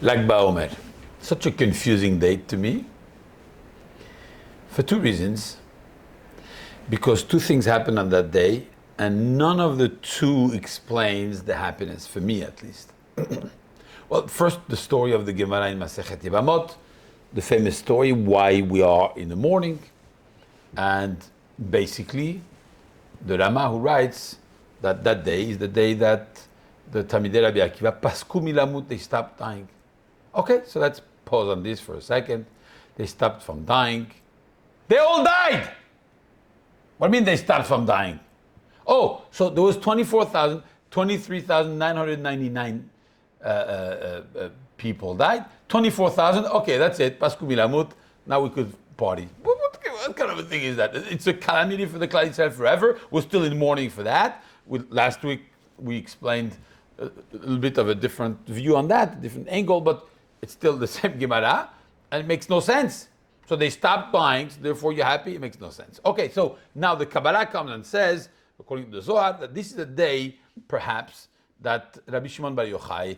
Like Baomer. Such a confusing date to me. For two reasons. Because two things happen on that day, and none of the two explains the happiness, for me at least. Well, first, the story of the Gemara in Masechet Yevamot, the famous story, why we are in the morning, and basically, the Rama who writes that that day is the day that the Talmidei Rabbi Akiva, Pasku milamut, they stopped dying. Okay, so let's pause on this for a second. They stopped from dying. They all died! What do you mean they stopped from dying? Oh, so there was 23,999 people died. 24,000, okay, that's it. Pasku milamut, now we could party. What kind of a thing is that? It's a calamity for the Klal Yisrael forever. We're still in mourning for that. Last week we explained a little bit of a different view on that, a different angle, but it's still the same Gemara, and it makes no sense. So they stopped buying, so therefore you're happy, it makes no sense. Okay, so now the Kabbalah comes and says, according to the Zohar, that this is a day, perhaps, that Rabbi Shimon Bar Yochai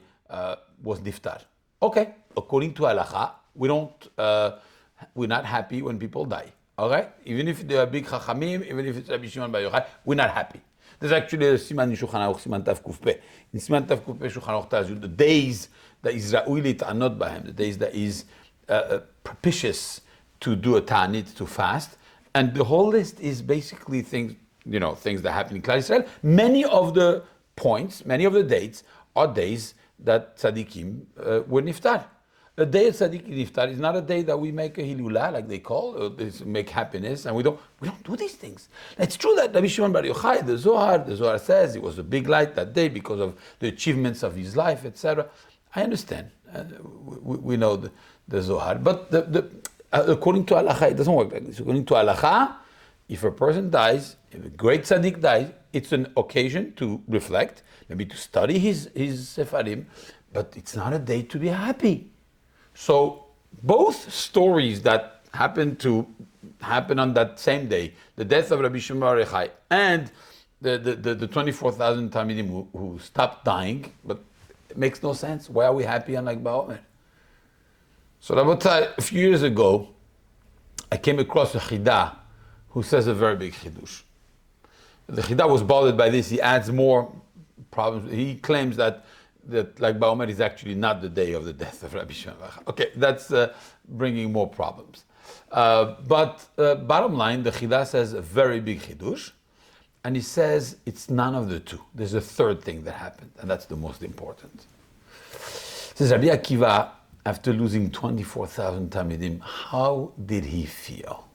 was niftar. Okay, according to Halacha, we're not happy when people die. Okay, even if they are big Chachamim, even if it's Rabbi Shimon Bar Yochai, we're not happy. There's actually a Siman in Shulchan Aruch, Siman Tav Kuf Peh. In Siman Tav Kuf Peh, Shulchan Aruch tells you the days that is Ra'ui Ta'anot Bahem, the days that is propitious to do a ta'anit, to fast. And the whole list is basically things that happen in Klal Yisrael. Many of the points, many of the dates are days that tzaddikim were niftar. A day of tzaddik niftar is not a day that we make a hilula, like they call, or make happiness, and we don't do these things. It's true that Rabbi Shimon Bar Yochai, the Zohar says it was a big light that day because of the achievements of his life, etc. I understand. We know the Zohar, but according to Halacha, it doesn't work like this. According to Halacha, if a person dies, if a great tzaddik dies, it's an occasion to reflect, maybe to study his sefarim, but it's not a day to be happy. So both stories that happen on that same day, the death of Rabbi Shimon Bar Yochai and the 24,000 Talmidim who stopped dying, but it makes no sense. Why are we happy on Lag Baomer? So Rabotai, a few years ago, I came across a Chidah who says a very big Chidush. The Chidah was bothered by this. He adds more problems. He claims that Lag Baomer is actually not the day of the death of Rabbi Shimon Bar Yochai. Okay, that's bringing more problems. But bottom line, the Chidah says a very big Chidush, and he says it's none of the two. There's a third thing that happened, and that's the most important. He says Rabbi Akiva, after losing 24,000 Talmidim, how did he feel?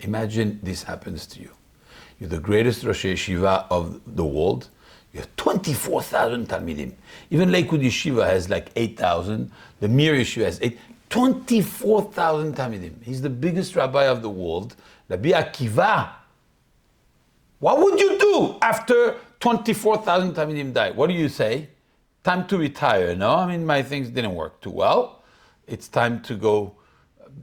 Imagine this happens to you. You're the greatest Rosh Yeshiva of the world. You have 24,000 Talmidim. Even Lakewood Yeshiva has like 8,000. The Mir Yeshiva has 24,000 Talmidim. He's the biggest rabbi of the world. Rabbi Akiva. What would you do after 24,000 Talmidim die? What do you say? Time to retire, no? I mean, my things didn't work too well. It's time to go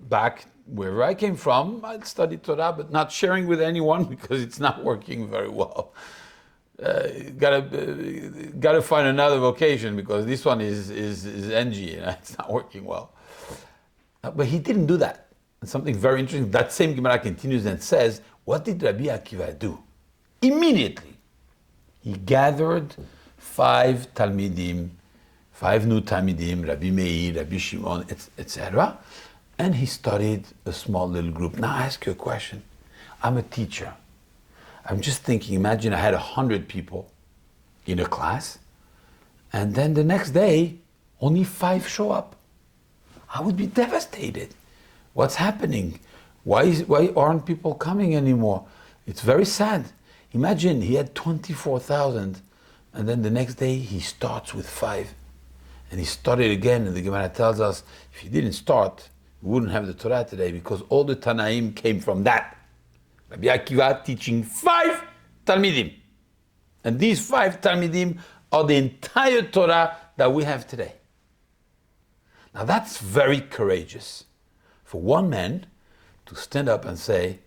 back wherever I came from. I'd study Torah, but not sharing with anyone because it's not working very well. Gotta find another vocation because this one is NG, it's not working well. But he didn't do that. And something very interesting, that same Gemara continues and says, what did Rabbi Akiva do? Immediately, he gathered 5 Talmidim, 5 new Talmidim, Rabbi Meir, Rabbi Shimon, etc. And he studied a small little group. Now I ask you a question. I'm a teacher. I'm just thinking, imagine I had 100 people in a class, and then the next day, only 5 show up. I would be devastated. What's happening? Why aren't people coming anymore? It's very sad. Imagine he had 24,000, and then the next day he starts with 5. And he started again, and the Gemara tells us, if he didn't start, we wouldn't have the Torah today, because all the Tanaim came from that. Rabbi Akiva teaching 5 Talmidim. And these 5 Talmidim are the entire Torah that we have today. Now that's very courageous. For one man to stand up and say,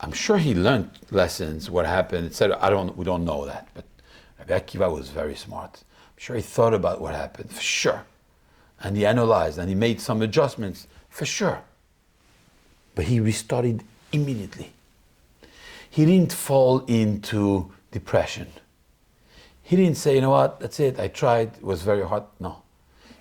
I'm sure he learned lessons, what happened, etc. We don't know that, but Rabbi Akiva was very smart. I'm sure he thought about what happened, for sure. and he analyzed and he made some adjustments, for sure. But he restarted immediately. He didn't fall into depression. He didn't say, you know what, that's it, I tried, it was very hard. No.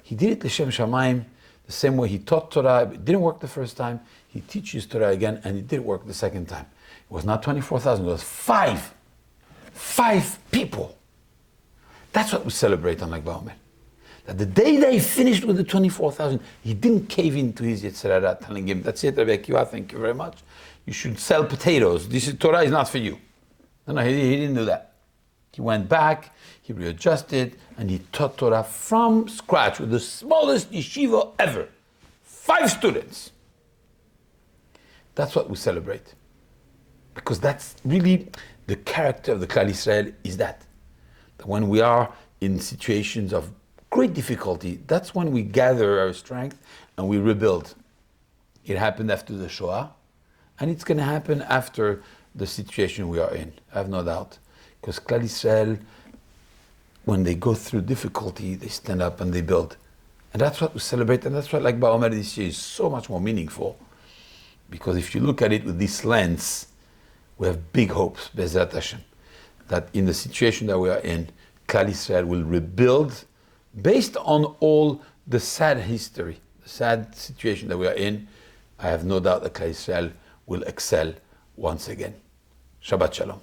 He did it l'shem shamayim, the same way he taught Torah. It didn't work the first time. He teaches Torah again, and it did work the second time. It was not 24,000, it was five. 5 people. That's what we celebrate on Lag Baomer. That the day they finished with the 24,000, he didn't cave into his Yetzer Hara, telling him, that's it, Rabbi Akiva, thank you very much. You should sell potatoes. Torah is not for you. No, he didn't do that. He went back, he readjusted, and he taught Torah from scratch with the smallest yeshiva ever. 5 students. That's what we celebrate. Because that's really the character of the Klal Yisrael, is that when we are in situations of great difficulty, that's when we gather our strength and we rebuild. It happened after the Shoah, and it's going to happen after the situation we are in, I have no doubt. Because Klal Yisrael, when they go through difficulty, they stand up and they build. And that's what we celebrate, and that's why like Baomer this year is so much more meaningful. Because if you look at it with this lens, we have big hopes, Be'ezrat Hashem, that in the situation that we are in, Klal Yisrael will rebuild based on all the sad history, the sad situation that we are in. I have no doubt that Klal Yisrael will excel once again. Shabbat Shalom.